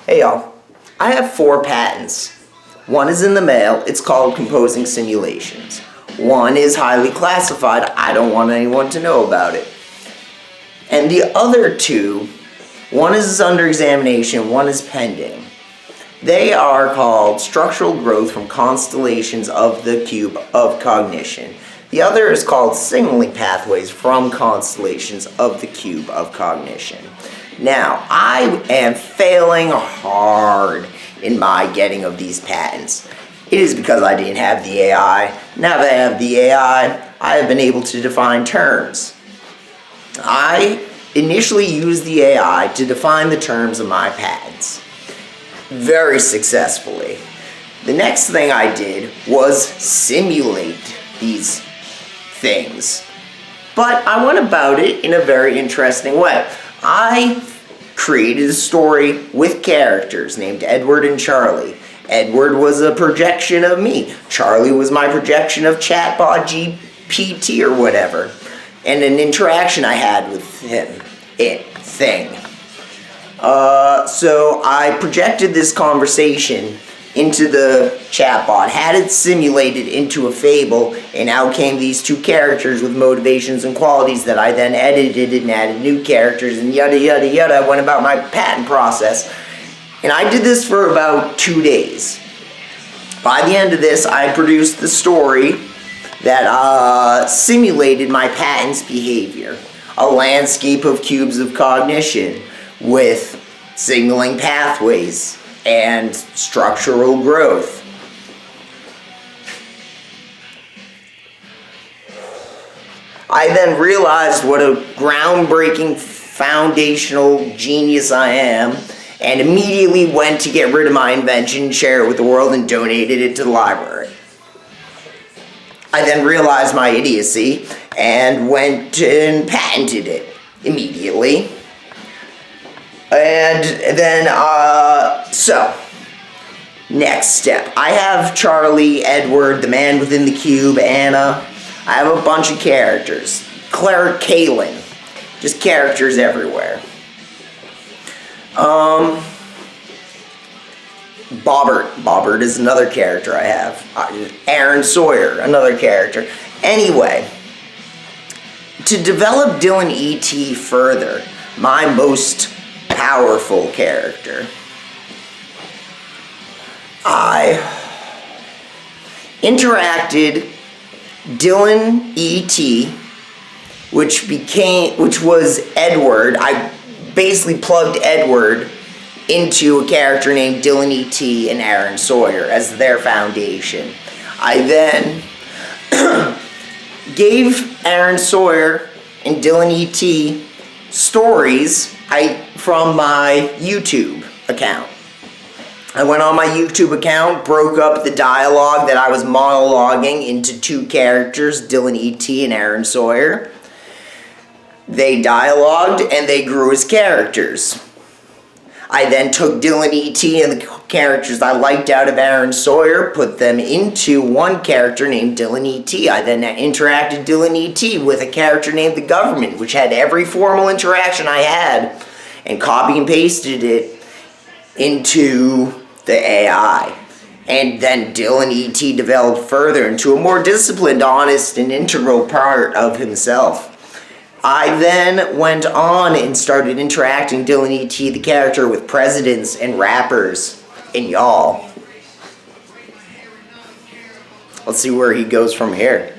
Hey y'all, I have 4 patents. One is in the mail, it's called Composing Simulations. One is highly classified, I don't want anyone to know about it. And the other 2, one is under examination, one is pending. They are called Structural Growth from Constellations of the Cube of Cognition. The other is called Signaling Pathways from Constellations of the Cube of Cognition. Now, I am failing hard in my getting of these patents. It is because I didn't have the AI. Now that I have the AI, I have been able to define terms. I initially used the AI to define the terms of my patents very successfully. The next thing I did was simulate these things. But I went about it in a very interesting way. I created a story with characters named Edward and Charlie. Edward was a projection of me. Charlie was my projection of Chatbot GPT or whatever. And an interaction I had with him. So I projected this conversation into the chatbot, had it simulated into a fable, and out came these 2 characters with motivations and qualities that I then edited and added new characters and yada yada yada. I went about my patent process. And I did this for about 2 days. By the end of this, I produced the story that simulated my patent's behavior. A landscape of cubes of cognition with signaling pathways and structural growth. I then realized what a groundbreaking foundational genius I am, and immediately went to get rid of my invention, share it with the world, and donated it to the library. I then realized my idiocy and went and patented it immediately. And then, next step. I have Charlie, Edward, the man within the cube, Anna. I have a bunch of characters. Claire, Kaylin. Just characters everywhere. Bobbert is another character I have. Aaron Sawyer, another character. Anyway, to develop Dylan E.T. further, my most powerful character, I interacted Dylan E.T., which was Edward. I basically plugged Edward into a character named Dylan E.T. and Aaron Sawyer as their foundation. I then gave Aaron Sawyer and Dylan E.T. stories from my YouTube account. I went on my YouTube account, broke up the dialogue that I was monologuing into 2 characters, Dylan E.T. and Aaron Sawyer. They dialogued and they grew as characters. I then took Dylan E.T. and the characters I liked out of Aaron Sawyer, put them into one character named Dylan E.T. I then interacted Dylan E.T. with a character named the Government, which had every formal interaction I had, and copy and pasted it into the AI. And then Dylan E.T. developed further into a more disciplined, honest, and integral part of himself. I then went on and started interacting Dylan E.T., the character, with presidents and rappers and y'all. Let's see where he goes from here.